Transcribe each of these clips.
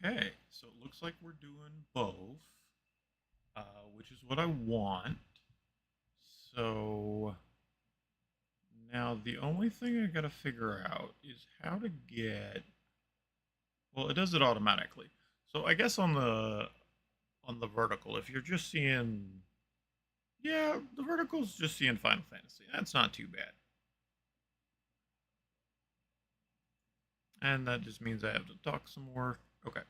Okay, so it looks like we're doing both, which is what I want. So now the only thing I gotta figure out is how to get. Well, it does it automatically. So I guess on the vertical, if you're just seeing, yeah, the vertical's just seeing Final Fantasy. That's not too bad. And that just means I have to talk some more. Okay,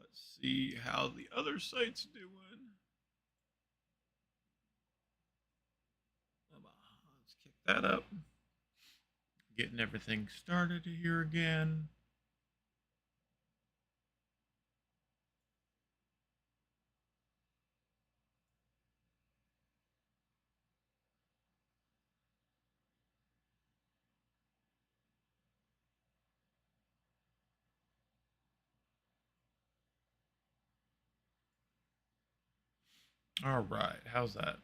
let's see how the other site's doing. Let's kick that up. Getting everything started here again. All right, how's that?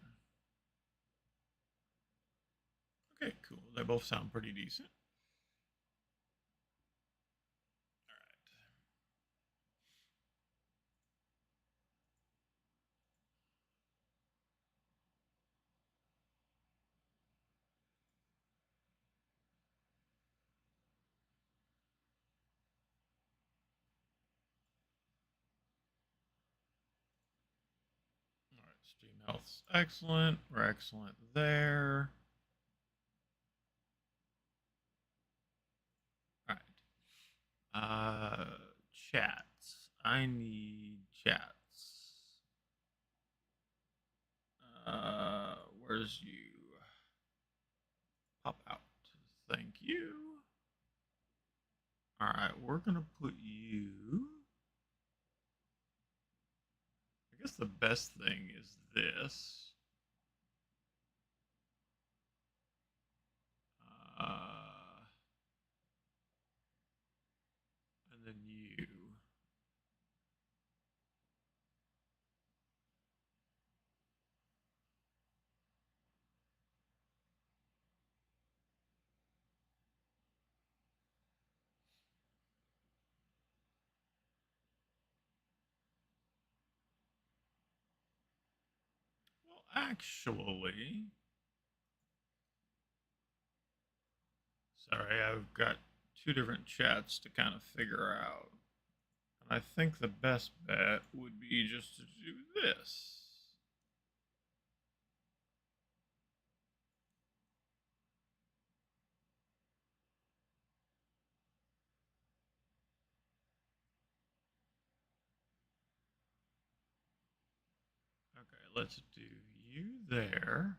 Okay, cool. They both sound pretty decent. All right, stream health's excellent. We're excellent there. All right. Chats. I need chats. Where's you? Pop out. Thank you. All right, we're gonna put you. I guess the best thing is this. Uh, and then you. Well, actually, sorry, I've got two different chats to kind of figure out. And I think the best bet would be just to do this. Okay, let's do you there,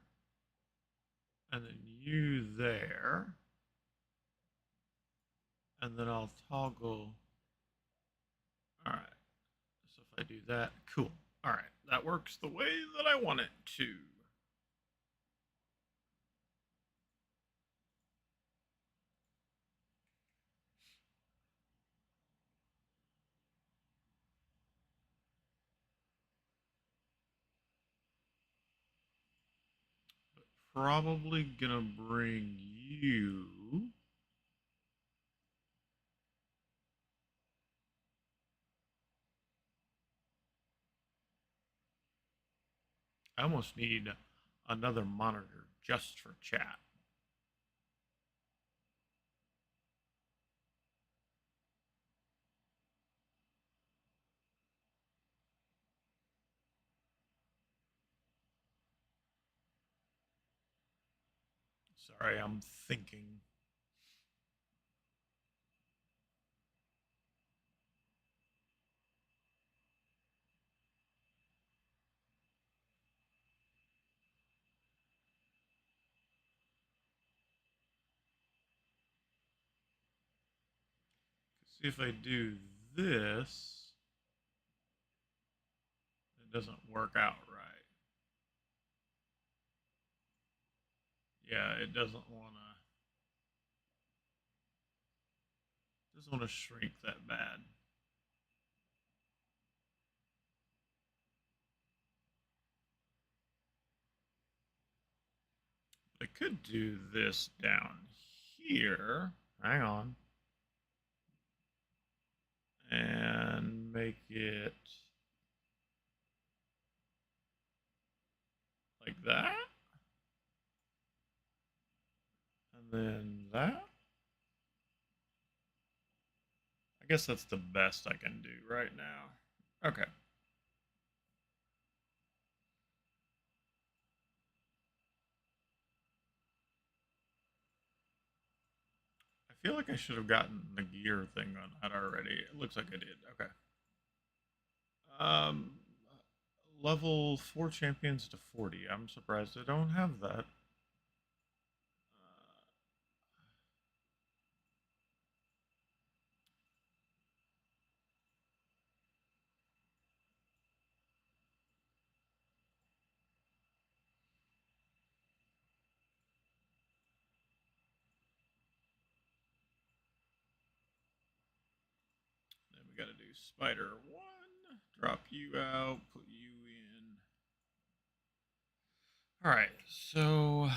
and then you there, and then I'll toggle. All right, so if I do that, cool. All right, that works the way that I want it to. Probably gonna bring you. I almost need another monitor just for chat. Sorry, I'm thinking. See if I do this, it doesn't work out right. Yeah, it doesn't want to shrink that bad. I could do this down here. Hang on. and make it like that. And then that. I guess that's the best I can do right now. Okay. I feel like I should have gotten the gear thing on that already. It looks like I did. Okay. Um, level 4 champions to 40. I'm surprised I don't have that. Then we got to do Spider 1. Drop you out. Put you in. Alright, so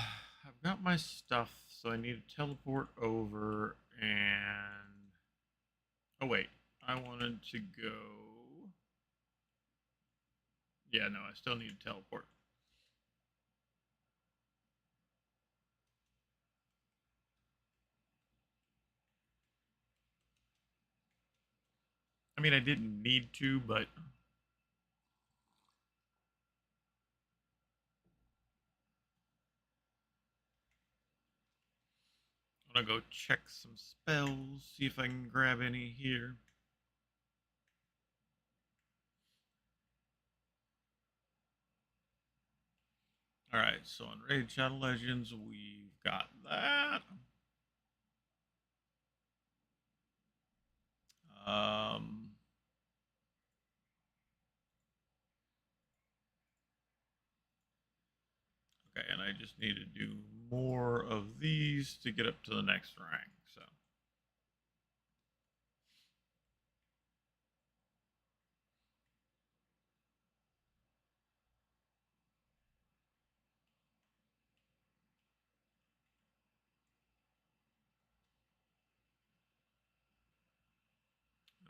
I've got my stuff, so I need to teleport over and... Oh, wait. I wanted to go... Yeah, no, I still need to teleport. I mean, I didn't need to, but... I'm gonna go check some spells, see if I can grab any here. Alright, so on Raid Shadow Legends, we've got that. Um, okay, and I just need to do more of these to get up to the next rank, so.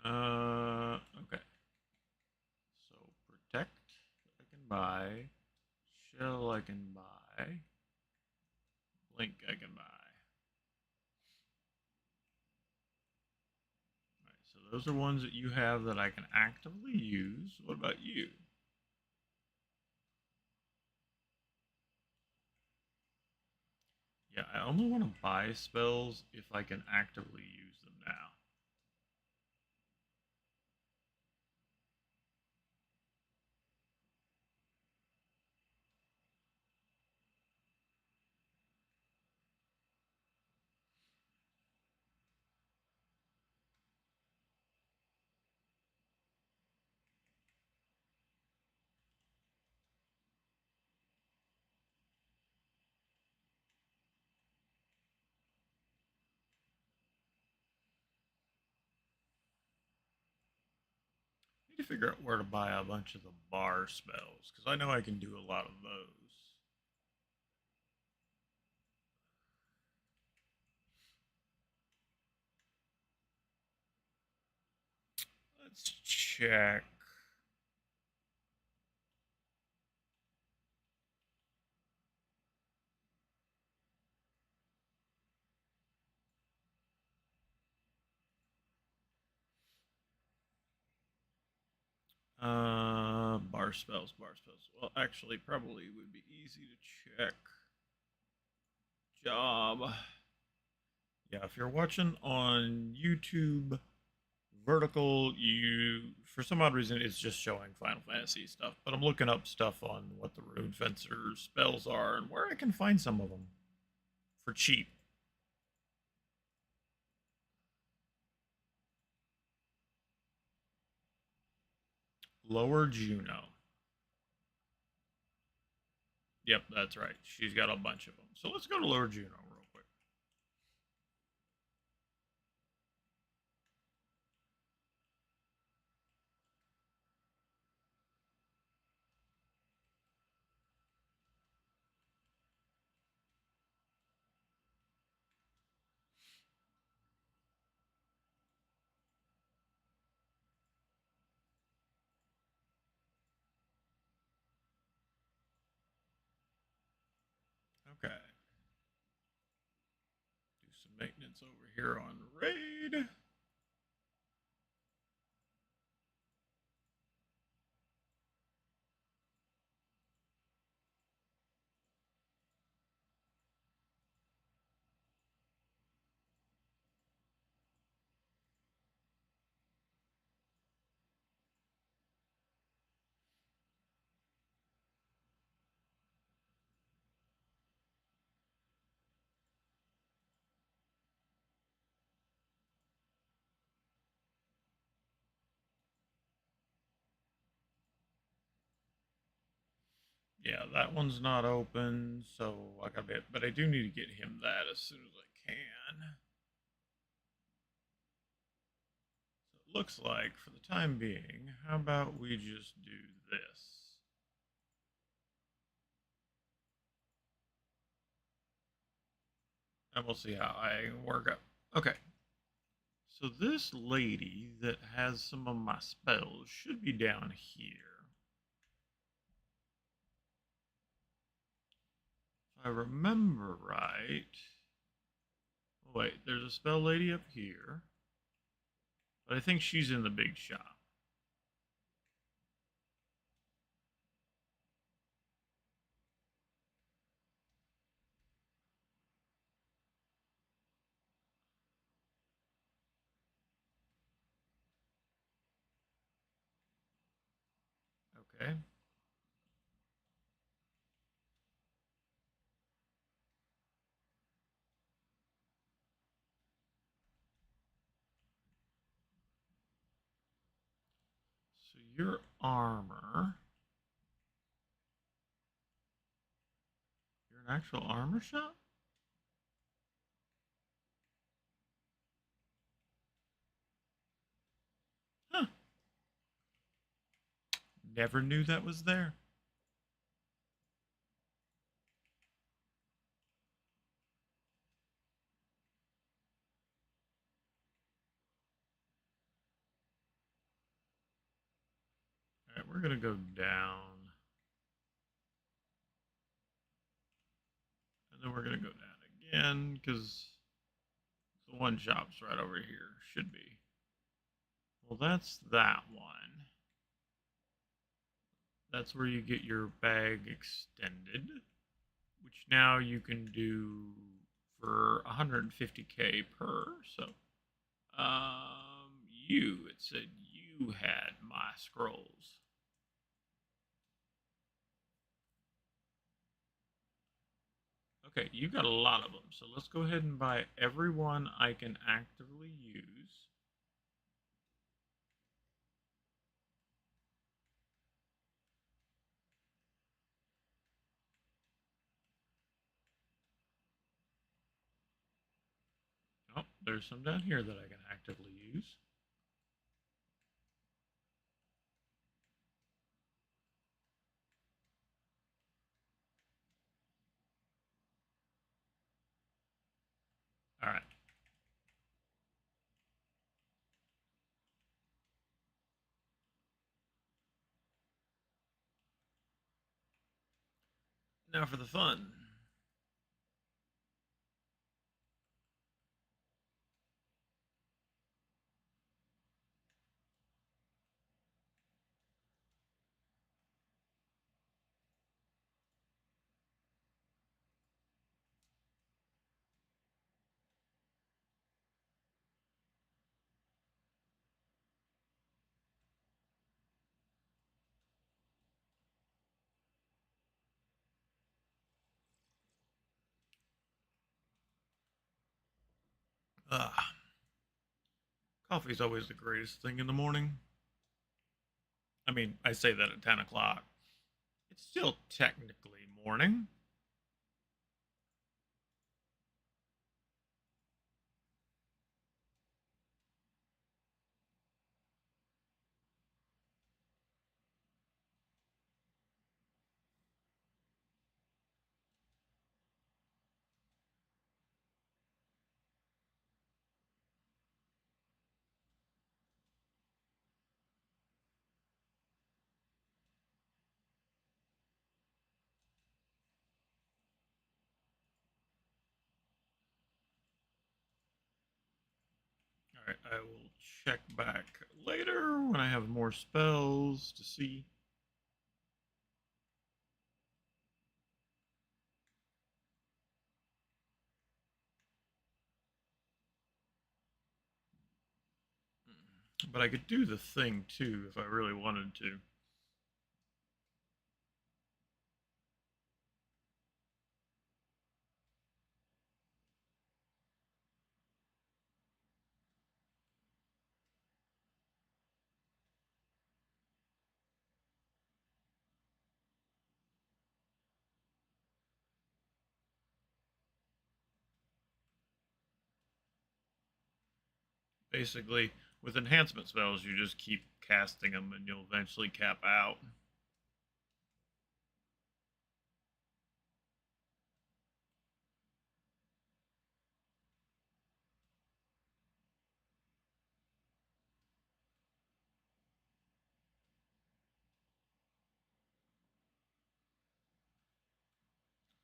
Okay. So protect I can buy, shell I can buy, blink I can buy. Alright, so those are ones that you have that I can actively use. What about you? Yeah, I only want to buy spells if I can actively use them now. I need to figure out where to buy a bunch of the bar spells, because I know I can do a lot of those. Let's check. Bar spells, bar spells. Well, actually, probably would be easy to check. Job. Yeah, if you're watching on YouTube, vertical, you for some odd reason it's just showing Final Fantasy stuff. But I'm looking up stuff on what the Rune Fencer spells are and where I can find some of them for cheap. Lower Juno. Yep, that's right. She's got a bunch of them. So let's go to Lower Juno real quick. maintenance over here on raid. Yeah, that one's not open, so I got it. But I do need to get him that as soon as I can. So it looks like, for the time being, how about we just do this? And we'll see how I work out. Okay. So this lady that has some of my spells should be down here. If I remember right. Oh, wait, there's a spell lady up here. But I think she's in the big shop. Okay. So your armor. You're an actual armor shop? Huh. Never knew that was there. Alright, we're gonna go down. And then we're gonna go down again, because the one shop's right over here. Should be. Well, that's that one. That's where you get your bag extended, which now you can do for 150k per. So, it said you had my scrolls. Okay, you got a lot of them. So let's go ahead and buy every one I can actively use. Oh, there's some down here that I can actively use. All right. Now for the fun. Ah, coffee's always the greatest thing in the morning. I mean, I say that at 10 o'clock. It's still technically morning. I will check back later when I have more spells to see. But I could do the thing too if I really wanted to. Basically, with enhancement spells, you just keep casting them and you'll eventually cap out.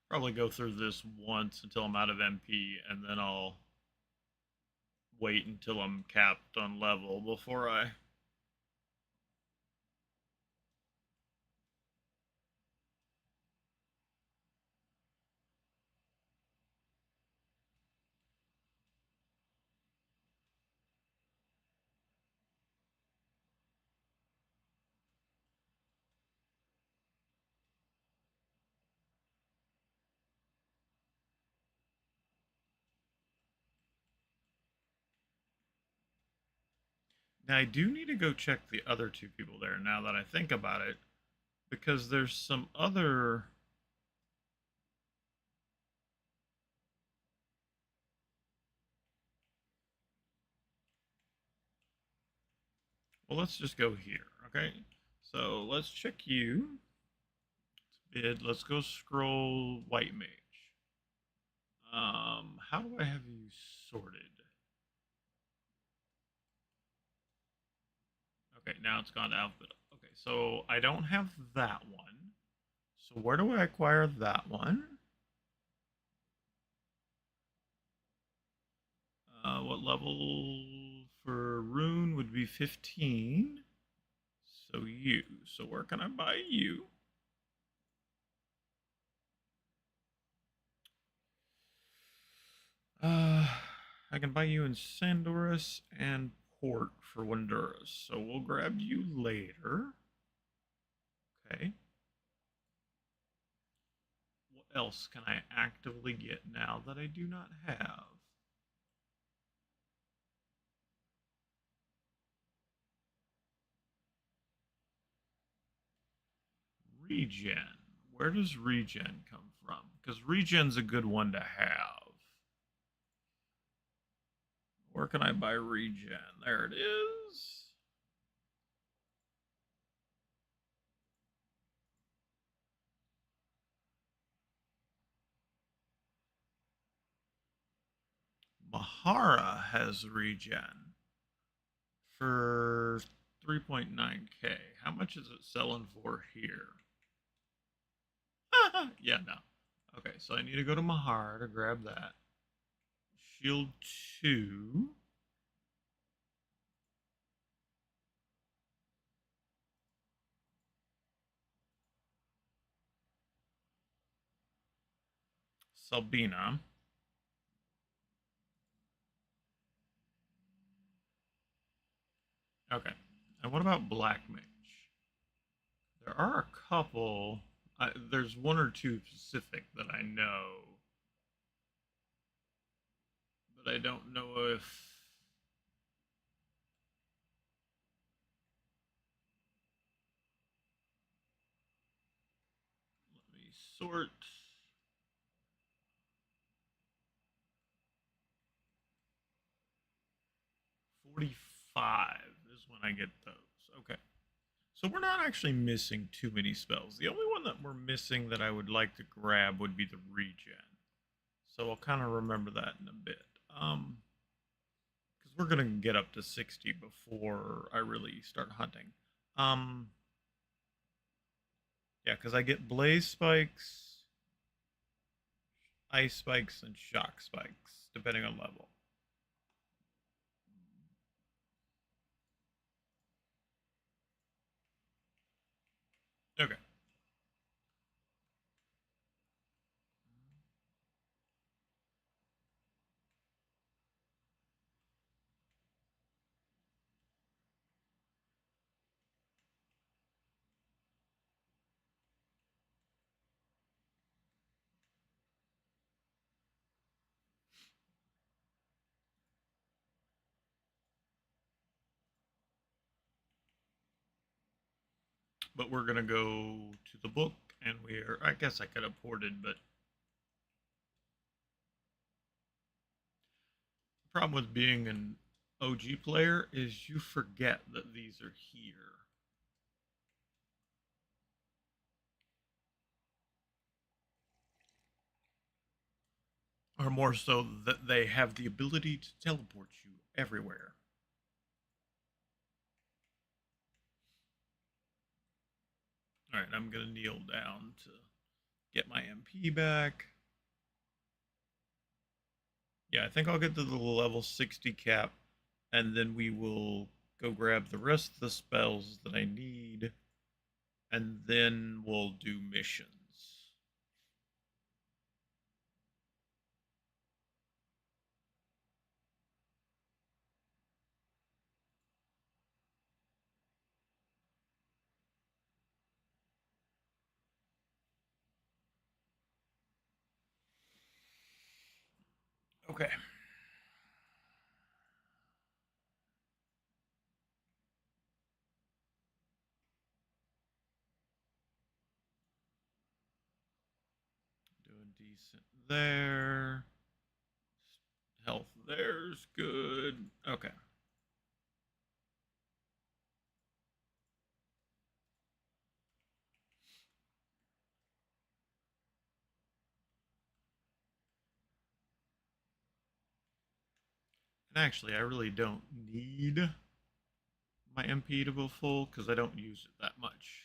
Probably go through this once until I'm out of MP, and then I'll wait until I'm capped on level before I. Now, I do need to go check the other two people there now that I think about it, because there's some other. Well, let's just go here, okay? So let's check you. Bid. Let's go scroll white mage. How do I have you sorted? Okay, now it's gone to alphabet. Okay, so I don't have that one. So where do I acquire that one? What level for rune would be 15? So you. So where can I buy you? I can buy you in Sandorus and Port for Wonduras. So we'll grab you later. Okay. What else can I actively get now that I do not have? Regen. Where does regen come from? Because regen's a good one to have. Where can I buy regen? There it is. Mahara has regen for 3.9k. How much is it selling for here? Yeah, no. Okay, so I need to go to Mahara to grab that. Shield 2. Sabina. Okay. And what about Black Mage? There are a couple. There's one or two specific that I know, but I don't know if. Let me sort. 45 is when I get those. Okay. So we're not actually missing too many spells. The only one that we're missing that I would like to grab would be the regen. So I'll kind of remember that in a bit. Because we're gonna get up to 60 before I really start hunting. Yeah, because I get blaze spikes, ice spikes, and shock spikes depending on level. Okay. But we're gonna go to the book, and we're. I guess I could have ported, but the problem with being an OG player is you forget that these are here. Or more so that they have the ability to teleport you everywhere. All right, I'm gonna kneel down to get my MP back. Yeah, I think I'll get to the level 60 cap, and then we will go grab the rest of the spells that I need, and then we'll do missions. Okay. Doing decent there. Health there's good. Okay. And actually, I really don't need my MP to go full because I don't use it that much.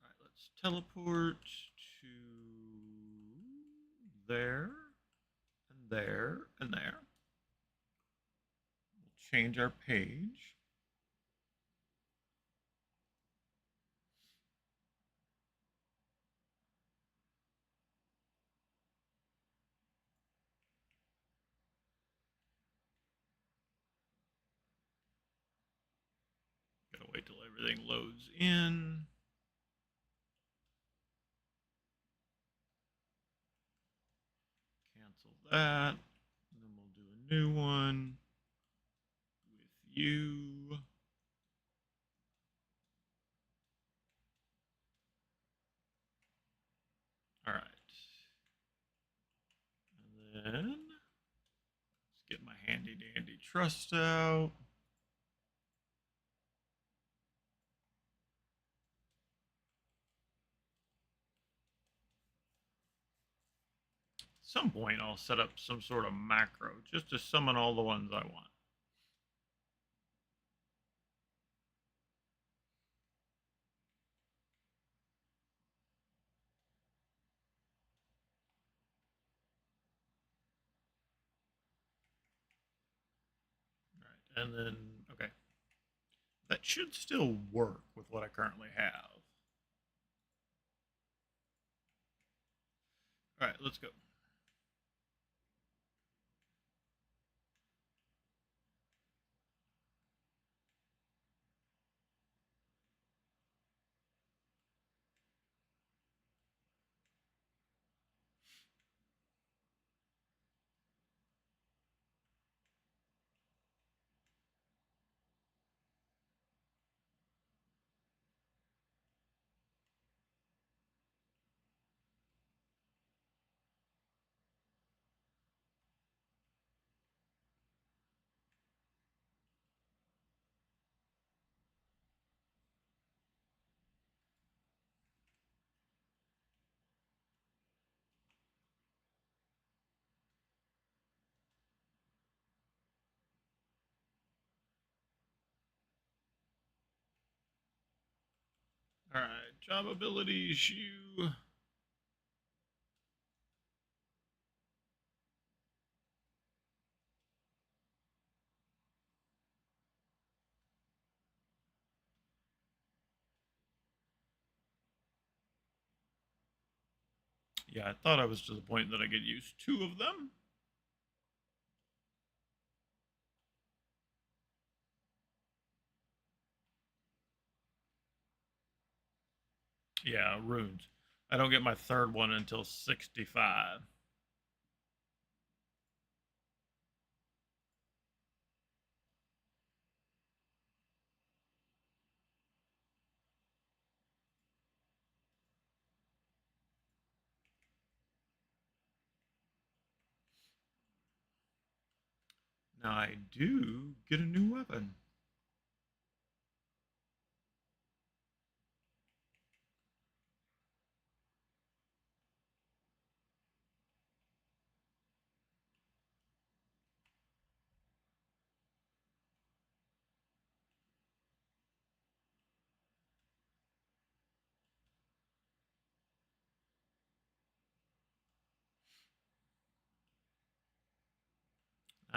All right, let's teleport to there and there and there. We'll change our page. Gotta wait till everything loads in. Cancel that. And then we'll do a new one with you. All right. And then let's get my handy dandy trust out. At some point, I'll set up some sort of macro just to summon all the ones I want. All right. And then, okay. That should still work with what I currently have. All right, let's go. All right, job abilities, you. Yeah, I thought I was to the point that I could use 2 of them. Yeah, runes. I don't get my third one until 65. Now I do get a new weapon.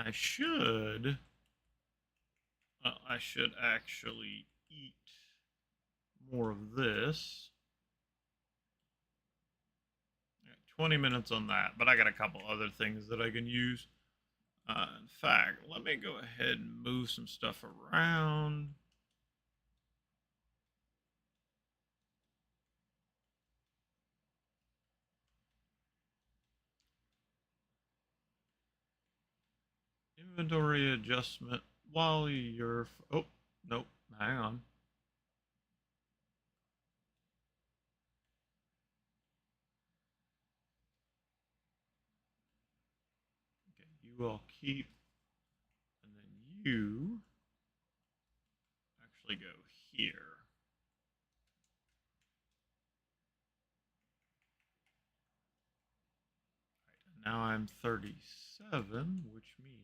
I should I should actually eat more of this. 20 minutes on that, but I got a couple other things that I can use. In fact, let me go ahead and move some stuff around. Inventory adjustment while you're. Oh, nope. Hang on. Okay, you all keep, and then you actually go here. Right, now I'm 37, which means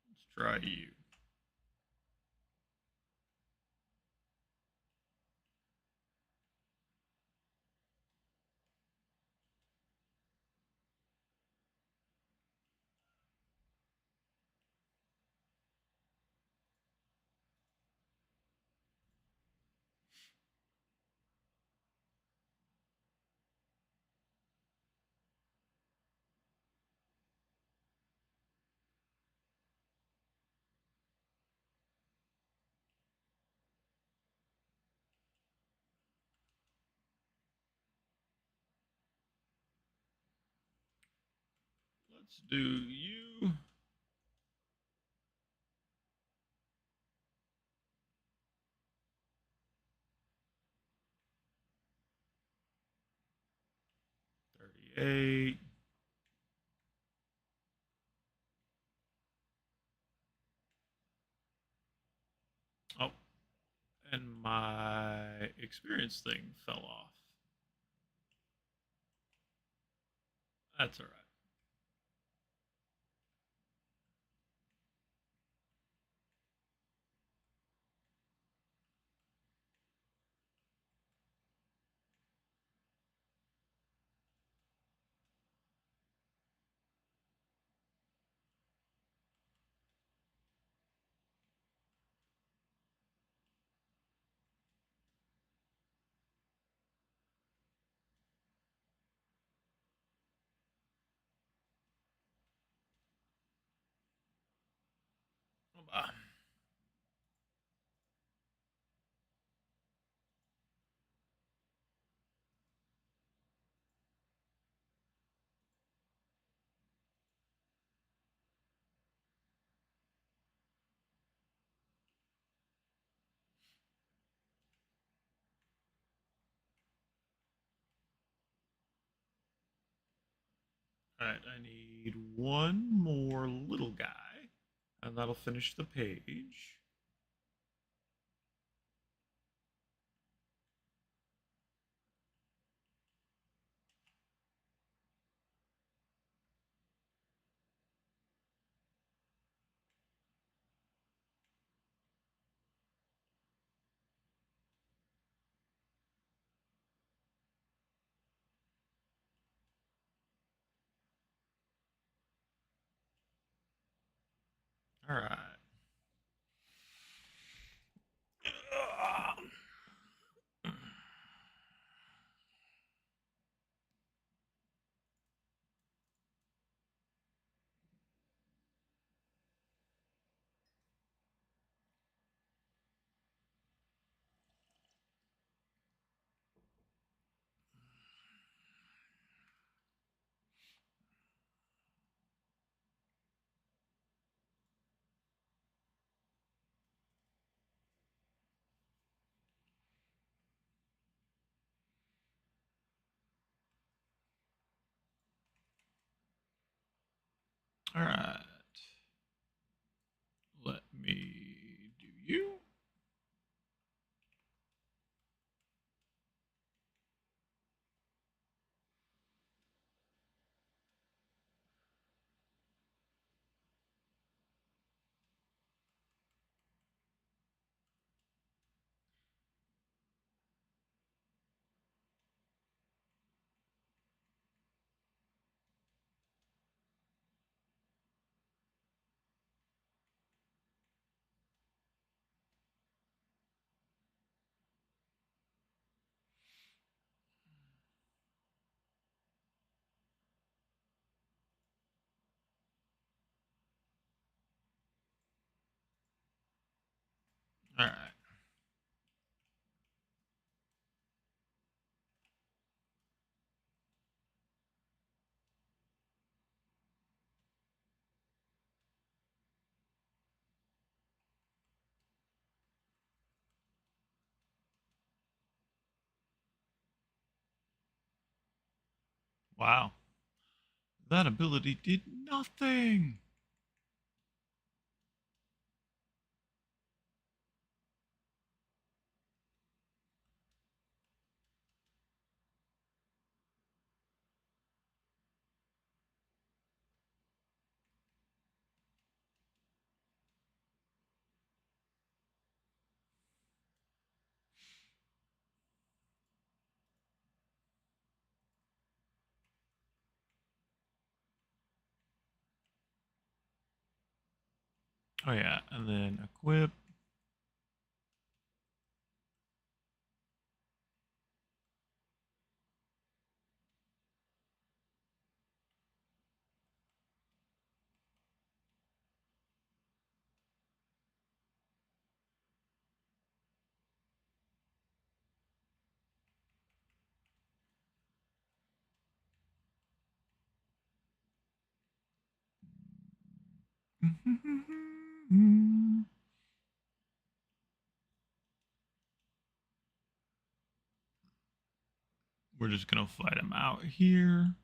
let's try you. Let's do you. 38. Oh, and my experience thing fell off. That's all right. All right, I need one more little guy, and that'll finish the page. All right. All right. Let me do you. All right. Wow. That ability did nothing. Oh yeah, and then equip. We're just gonna fight him out here.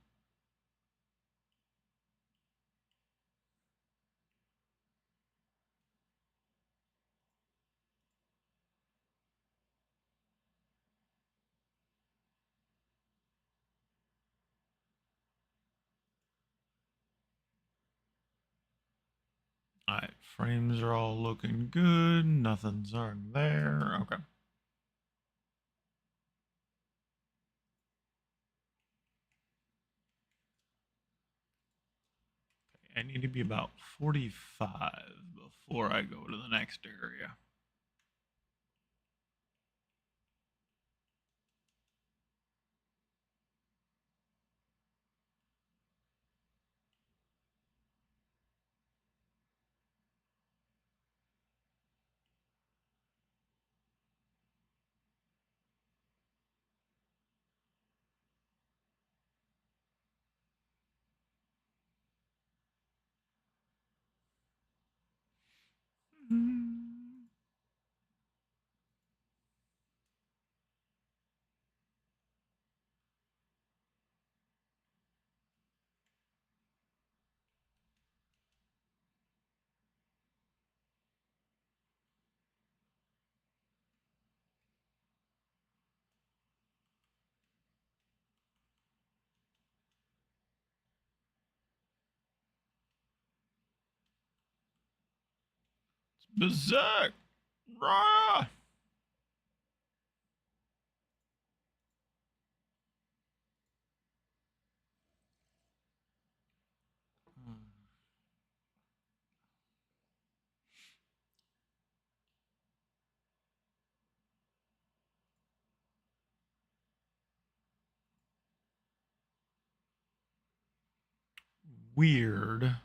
All right, frames are all looking good. Nothing's wrong there. Okay. I need to be about 45 before I go to the next area. Berserk! Rah! weird.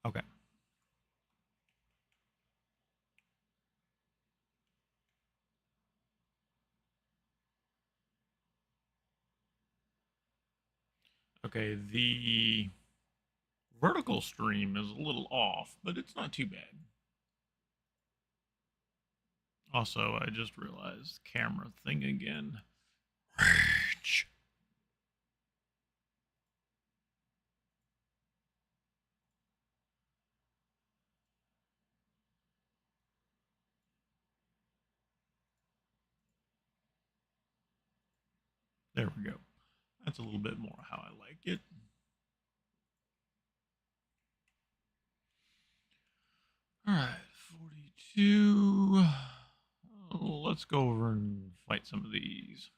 Okay. Okay, the vertical stream is a little off, but it's not too bad. Also, I just realized camera thing again. There we go. That's a little bit more how I like it. All right, 42. Let's go over and fight some of these.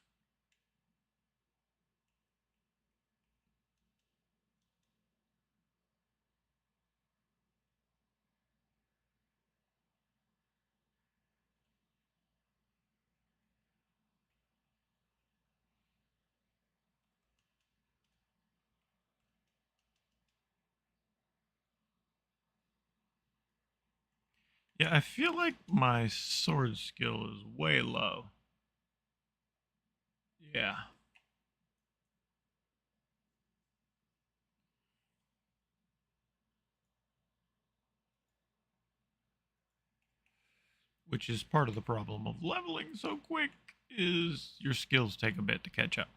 Yeah, I feel like my sword skill is way low. Yeah. Which is part of the problem of leveling so quick, is your skills take a bit to catch up.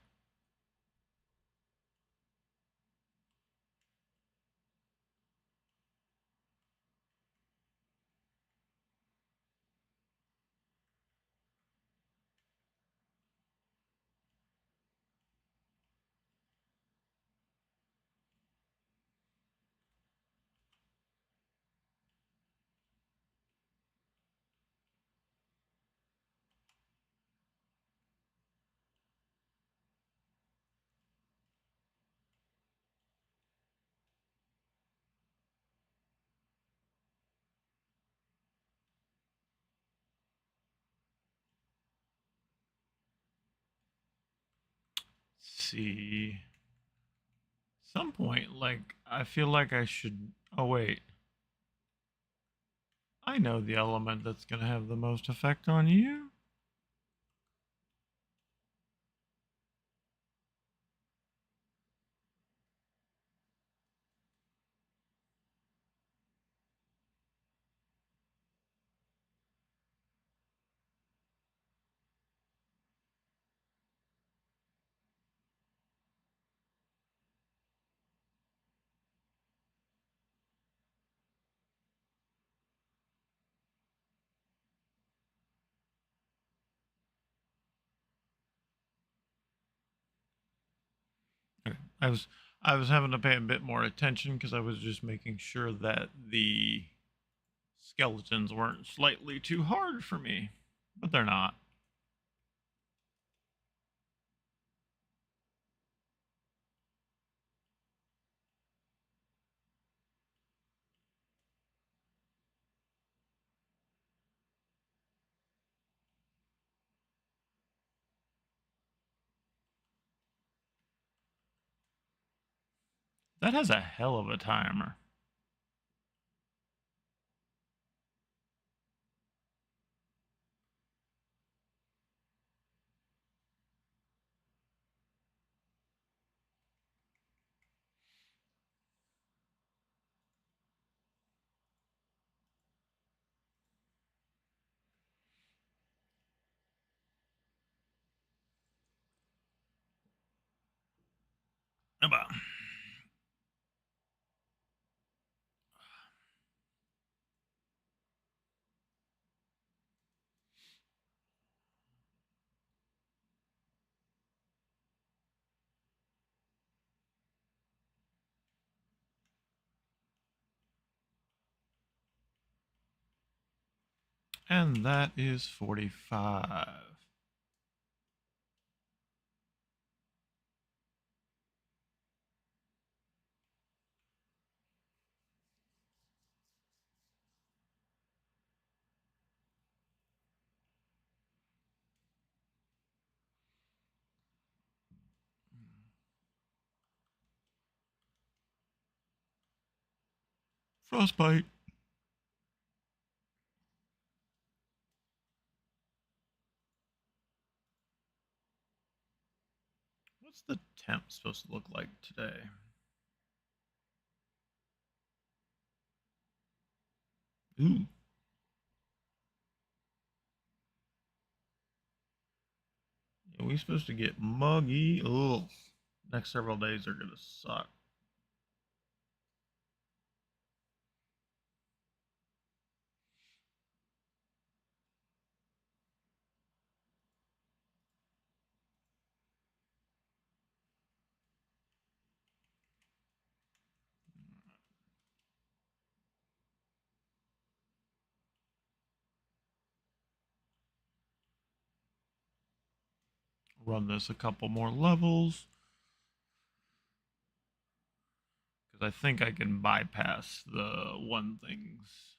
See, some point, like, I feel like I should. Oh, wait. I know the element that's going to have the most effect on you. Okay. I was having to pay a bit more attention because I was just making sure that the skeletons weren't slightly too hard for me, but they're not. That has a hell of a timer. About. And that is 45. Frostbite. What's the temp supposed to look like today? Ooh. Yeah, we supposed to get muggy. Ugh. Next several days are gonna suck. Run this a couple more levels. Because I think I can bypass the one things.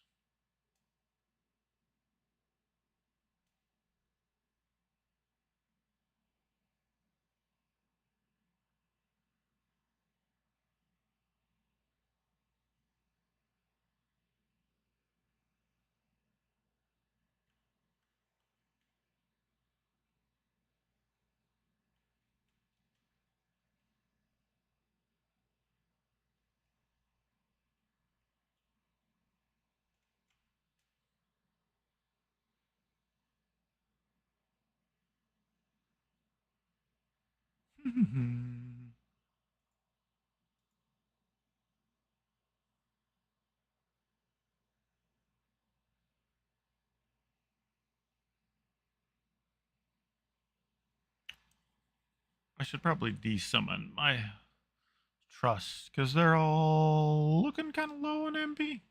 I should probably desummon my trust because they're all looking kind of low in MP.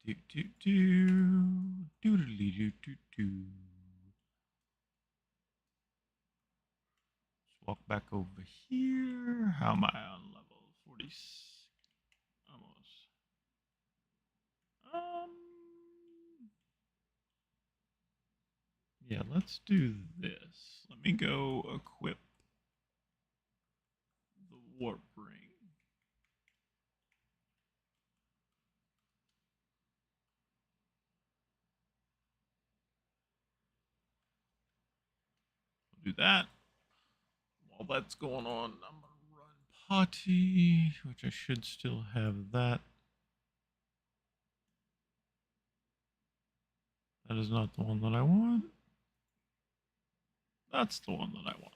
Do do do doodly do do do. Let's walk back over here. How am I on level 40? Almost. Um. Yeah, let's do this. Let me go equip the warp ring. I'll do that. While that's going on, I'm gonna run potty, which I should still have that. That is not the one that I want. That's the one that I want.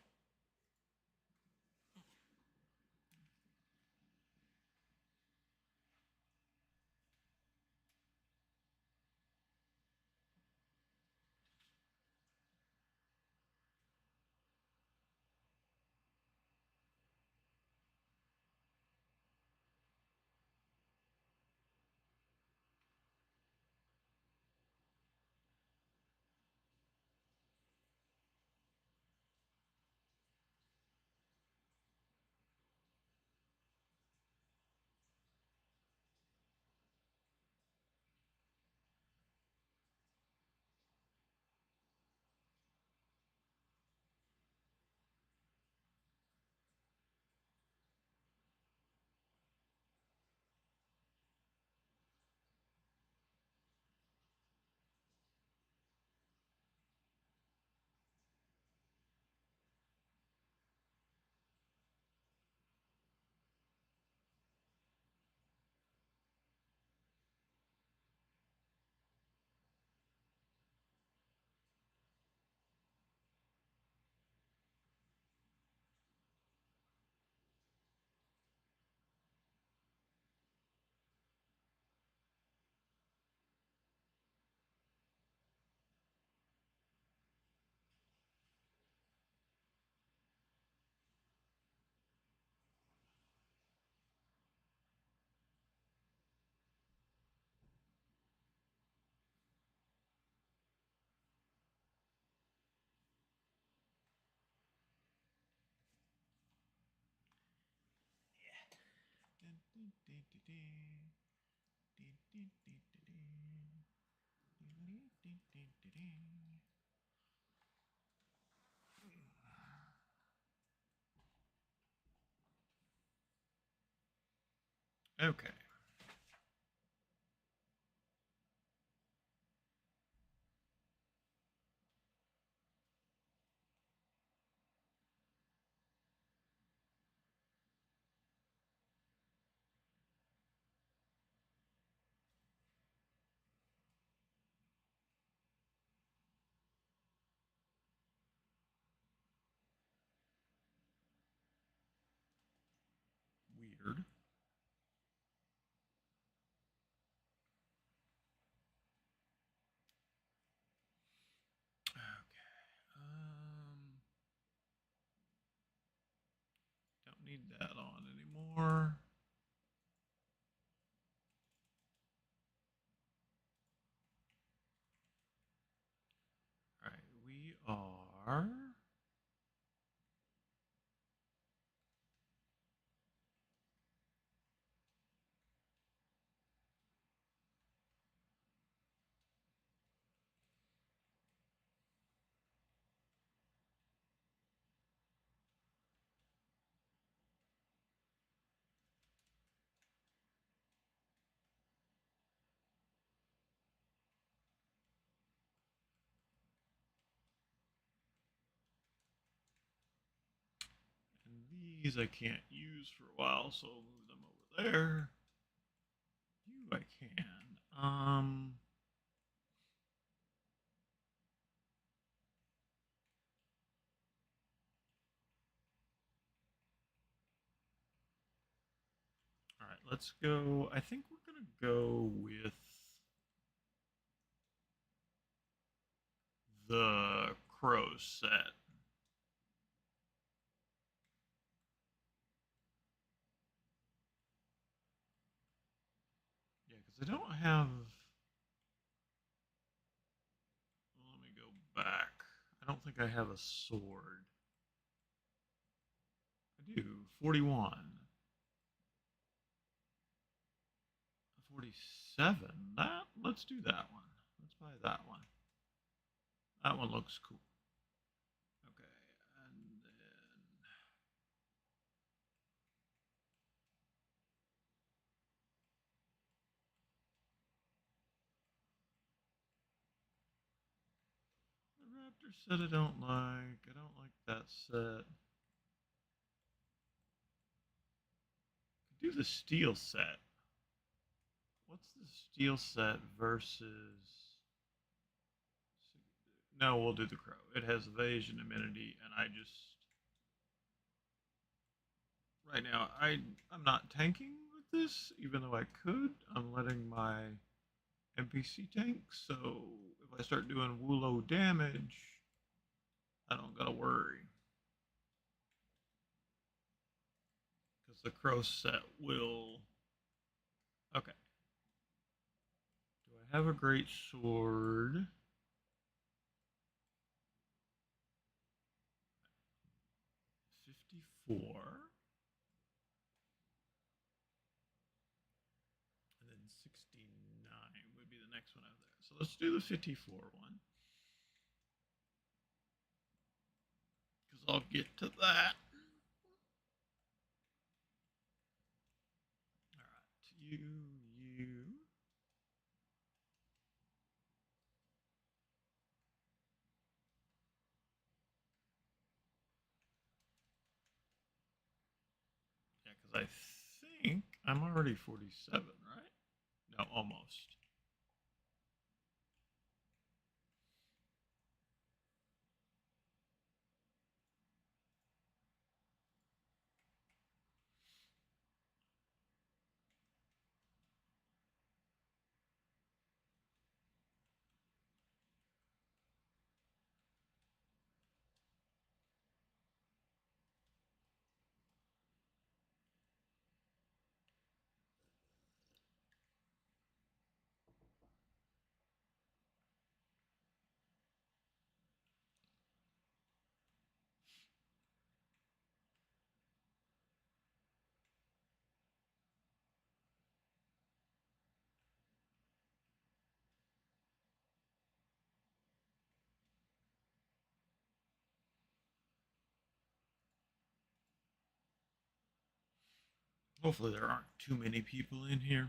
Okay. Weird. Okay. Don't need that on anymore. All right, we are. And these I can't use for a while, so I'll move them over there. You I can. All right, let's go. I think we're gonna go with the crow set. Yeah, because I don't have. Let me go back. I don't think I have a sword. I do. 41. 47. That. Let's do that one. Let's buy that one. That one looks cool. Okay, and then the Raptor set I don't like. I don't like that set. Do the steel set. What's the steel set versus? No, we'll do the crow. It has evasion, immunity, and I just right now I'm not tanking with this, even though I could. I'm letting my NPC tank, so if I start doing Woolo damage, I don't gotta worry. Because the crow set will. Okay. Do I have a great sword? 54. And then 69 would be the next one out there. So let's do the 54 one. Because I'll get to that. Alright, you. Yeah, because I think I'm already 47, right? No, almost. Hopefully there aren't too many people in here.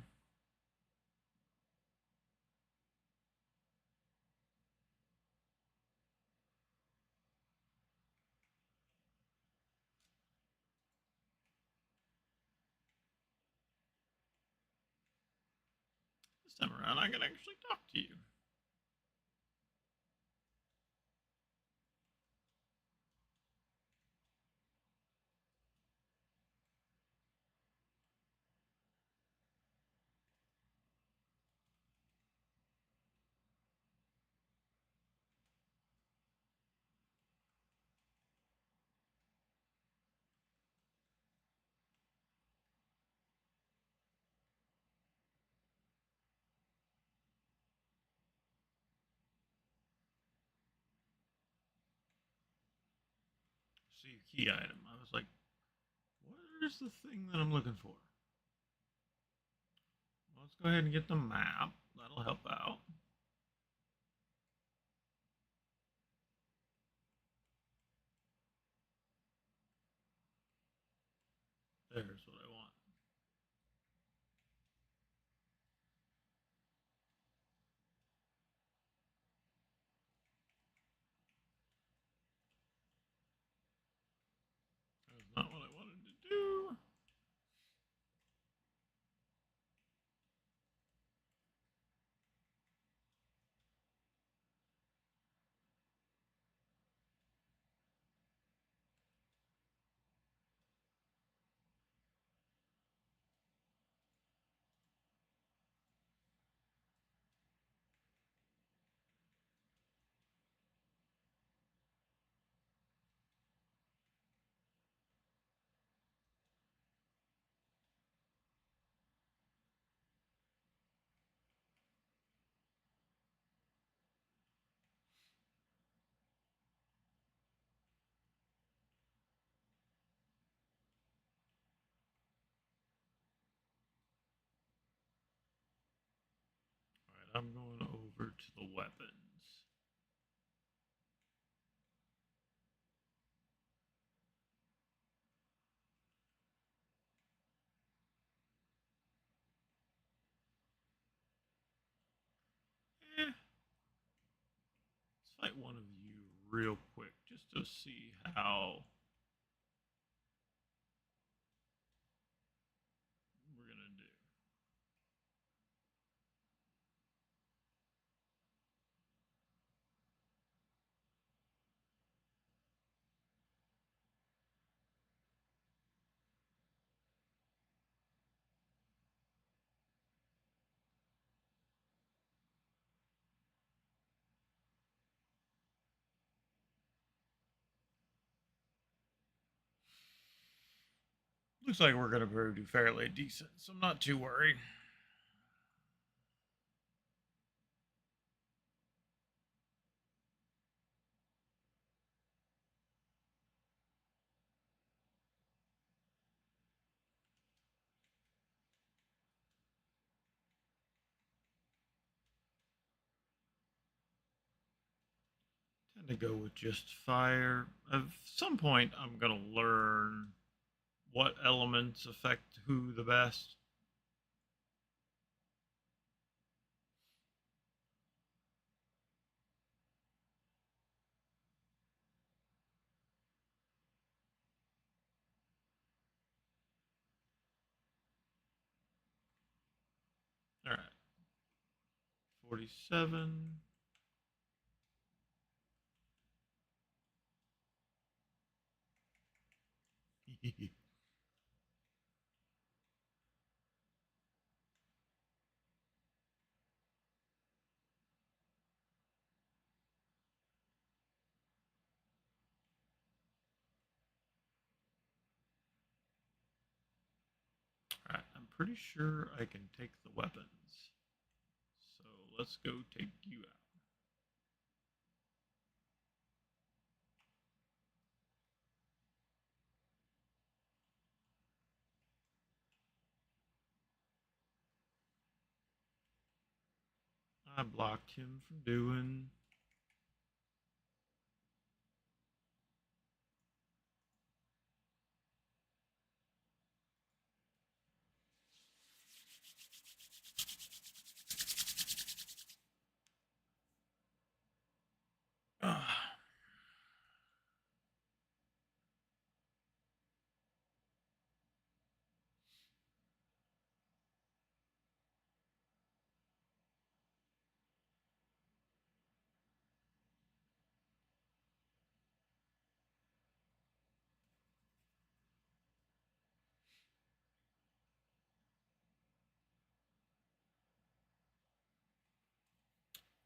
This time around, I can actually talk to you. See key item. I was like, where's the thing that I'm looking for? Well, let's go ahead and get the map. That'll help out. There's what I want. That's not what I wanted to do. Alright, I'm going over to the weapons. Let's fight one of you real quick just to see how we're gonna do. Looks like we're gonna do fairly decent, so I'm not too worried. Tend to go with just fire. At some point, I'm gonna learn what elements affect who the best. All right, 47. Alright, I'm pretty sure I can take the weapons. So let's go take you out. I blocked him from doing.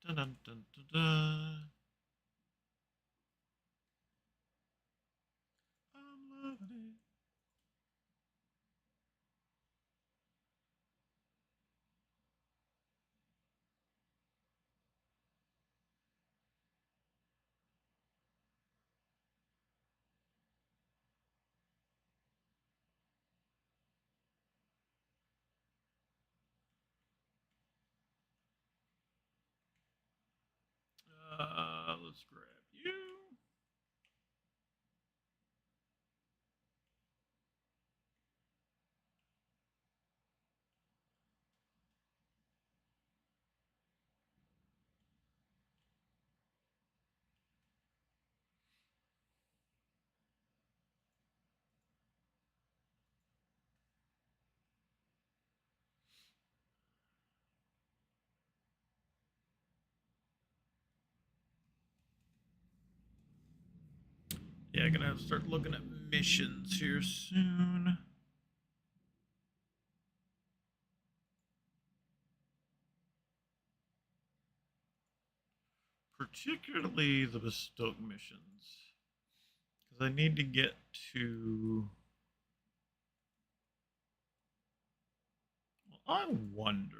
Dun, dun, dun, dun, dun. I'm loving it. Let's grab you. Yeah, gonna have to start looking at missions here soon. Particularly the bespoke missions. Because I need to get to. Well, I wonder.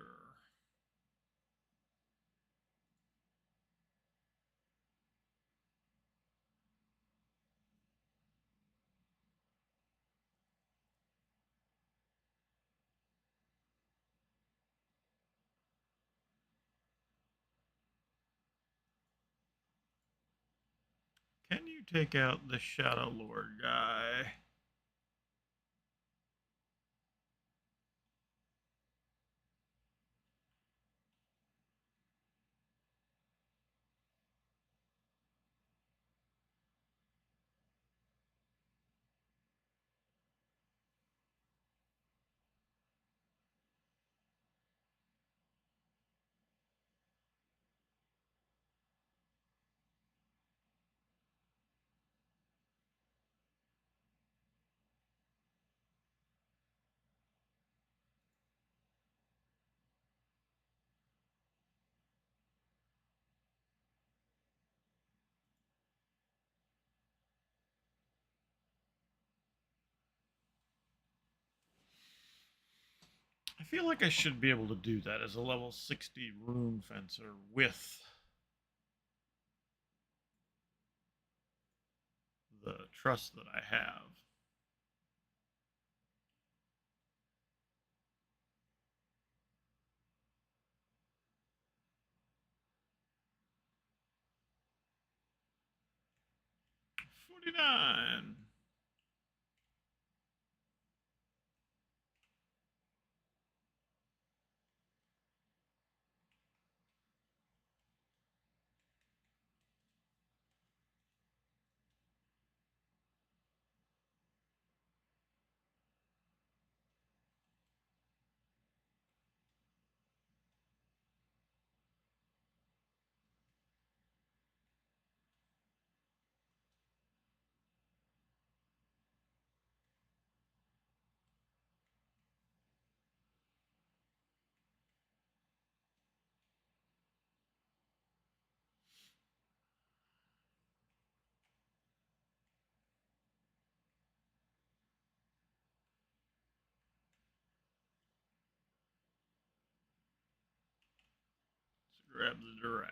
Can you take out the Shadow Lord guy? I feel like I should be able to do that as a level 60 rune fencer with the trust that I have. $49. Let's grab the giraffe.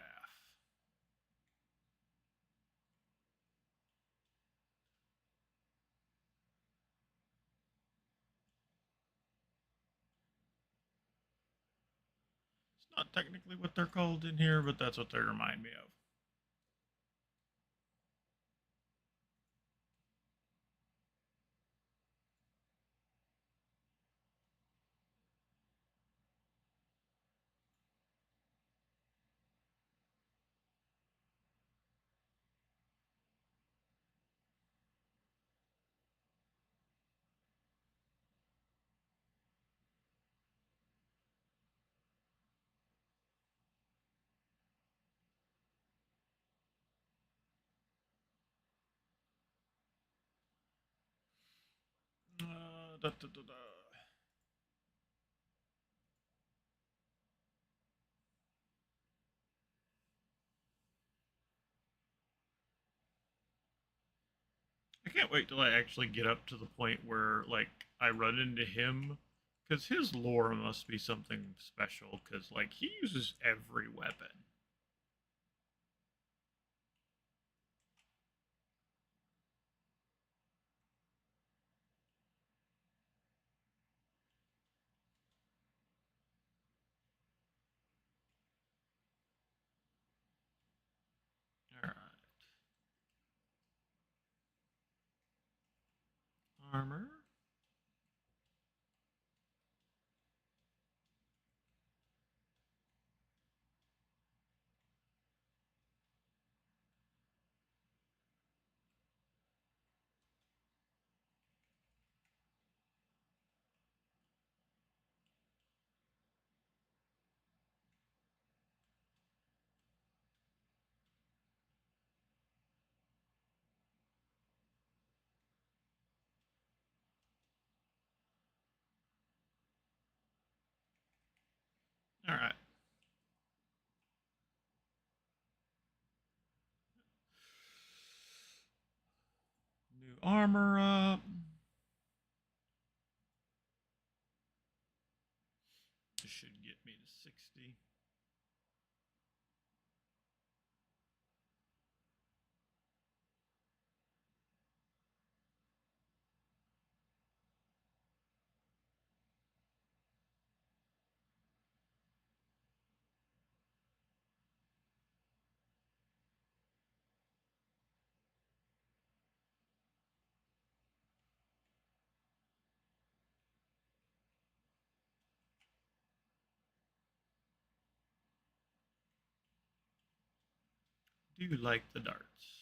It's not technically what they're called in here, but that's what they remind me of. Da, da, da, da. I can't wait till I actually get up to the point where, like, I run into him, because his lore must be something special, because, like, he uses every weapon. Alright. Armor. Alright. New armor up. This should get me to 60. Do you like the darts?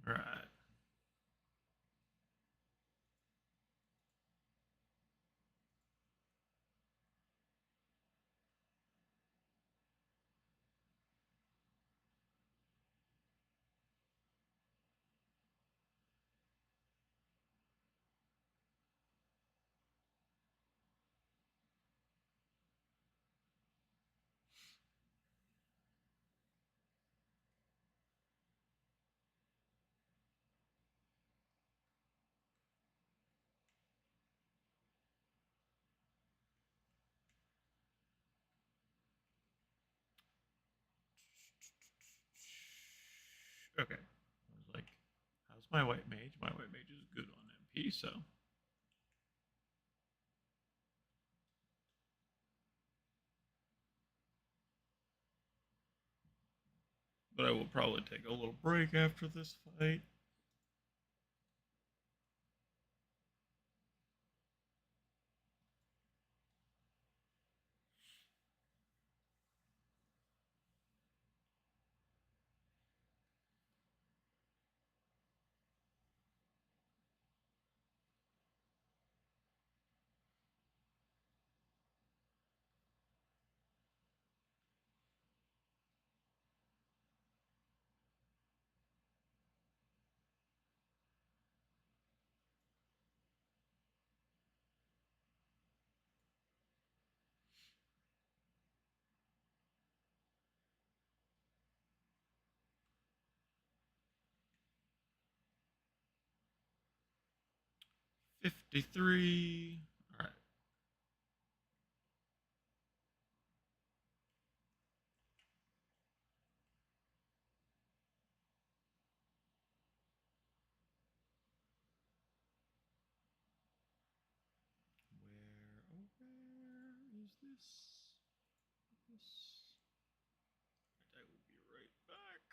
Right. Okay. I was like, how's my white mage? My white mage is good on MP, so. But I will probably take a little break after this fight. $53. All right. use this. This. I will be right back.